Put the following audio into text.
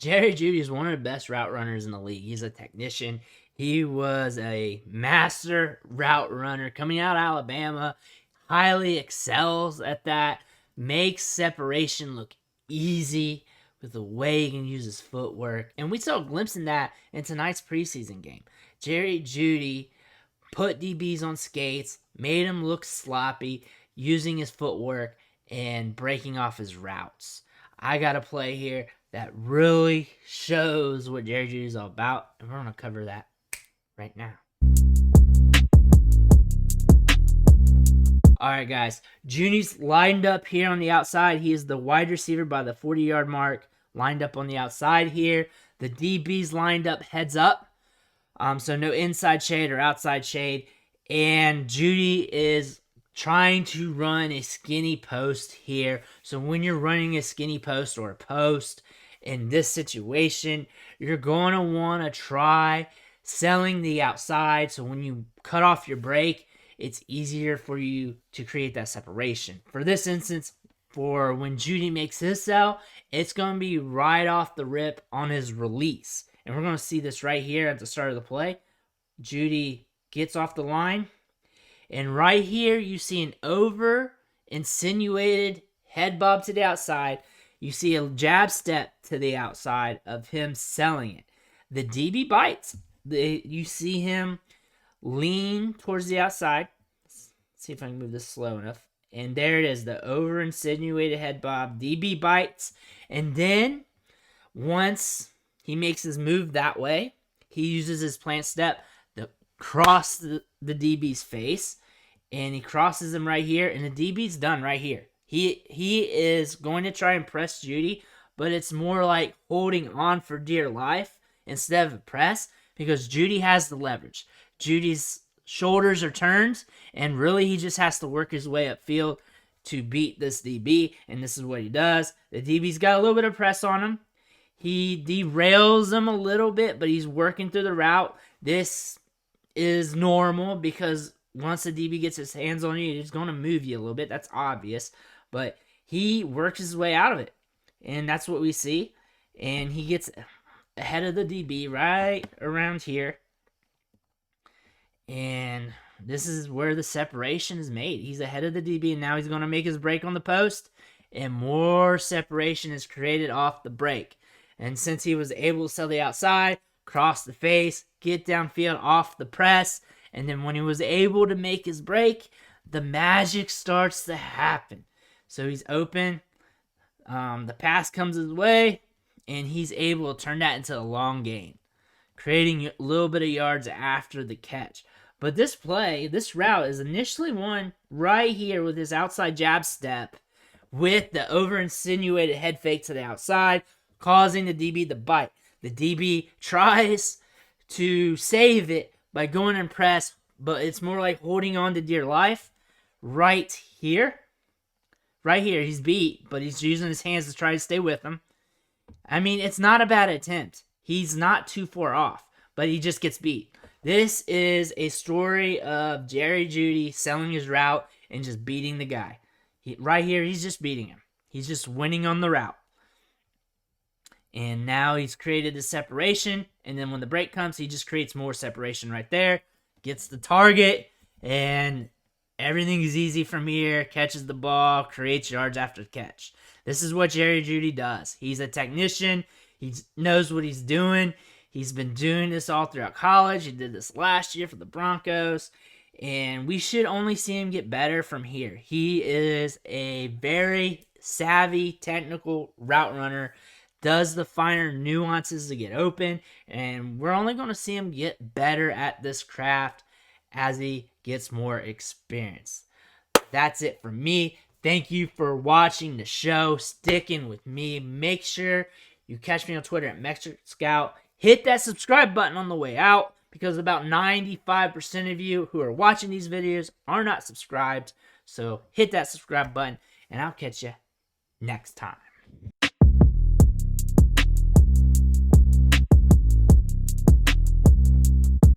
Jerry Jeudy is one of the best route runners in the league. He's a technician. He was a master route runner coming out of Alabama. Highly excels at that. Makes separation look easy with the way he can use his footwork. And we saw a glimpse in that in tonight's preseason game. Jerry Jeudy put DBs on skates, made him look sloppy, using his footwork and breaking off his routes. I got a play here that really shows what Jerry Jeudy is all about, and we're going to cover that right now. All right, guys. Jeudy's lined up here on the outside. He is the wide receiver by the 40-yard mark, lined up on the outside here. The DB's lined up heads up, so no inside shade or outside shade. And Jeudy is trying to run a skinny post here. So when you're running a skinny post or a post in this situation, you're going to want to try selling the outside. So when you cut off your break, it's easier for you to create that separation. For this instance, for when Jeudy makes his sell, it's going to be right off the rip on his release. And we're going to see this right here at the start of the play. Jeudy gets off the line. And right here, you see an over insinuated head bob to the outside. You see a jab step to the outside of him selling it. The DB bites. You see him lean towards the outside. Let's see if I can move this slow enough. And there it is, the over insinuated head bob. DB bites. And then once he makes his move that way, he uses his plant step to cross the DB's face. And he crosses him right here. And the DB's done right here. He is going to try and press Jeudy, but it's more like holding on for dear life instead of a press because Jeudy has the leverage. Judy's shoulders are turned, and really he just has to work his way upfield to beat this DB, and this is what he does. The DB's got a little bit of press on him. He derails him a little bit, but he's working through the route. This is normal because once the DB gets his hands on you, he's going to move you a little bit. That's obvious. But he works his way out of it. And that's what we see. And he gets ahead of the DB right around here. And this is where the separation is made. He's ahead of the DB, and now he's going to make his break on the post. And more separation is created off the break. And since he was able to sell the outside, cross the face, get downfield off the press, and then when he was able to make his break, the magic starts to happen. So he's open. The pass comes his way, and he's able to turn that into a long gain, creating a little bit of yards after the catch. But this play, this route is initially won right here with his outside jab step with the over-insinuated head fake to the outside, causing the DB to bite. The DB tries to save it by going and press, but it's more like holding on to dear life right here. Right here, he's beat, but he's using his hands to try to stay with him. I mean, it's not a bad attempt. He's not too far off, but he just gets beat. This is a story of Jerry Jeudy selling his route and just beating the guy. Right here, he's just beating him. He's just winning on the route. And now he's created the separation, and then when the break comes, he just creates more separation right there, gets the target, and everything is easy from here, catches the ball, creates yards after the catch. This is what Jerry Jeudy does. He's a technician. He knows what he's doing. He's been doing this all throughout college. He did this last year for the Broncos, and we should only see him get better from here. He is a very savvy, technical route runner, does the finer nuances to get open, and we're only going to see him get better at this craft as he gets more experience. That's it for me. Thank you for watching the show, sticking with me. Make sure you catch me on Twitter at Metric Scout. Hit that subscribe button on the way out because about 95% of you who are watching these videos are not subscribed. So hit that subscribe button, and I'll catch you next time.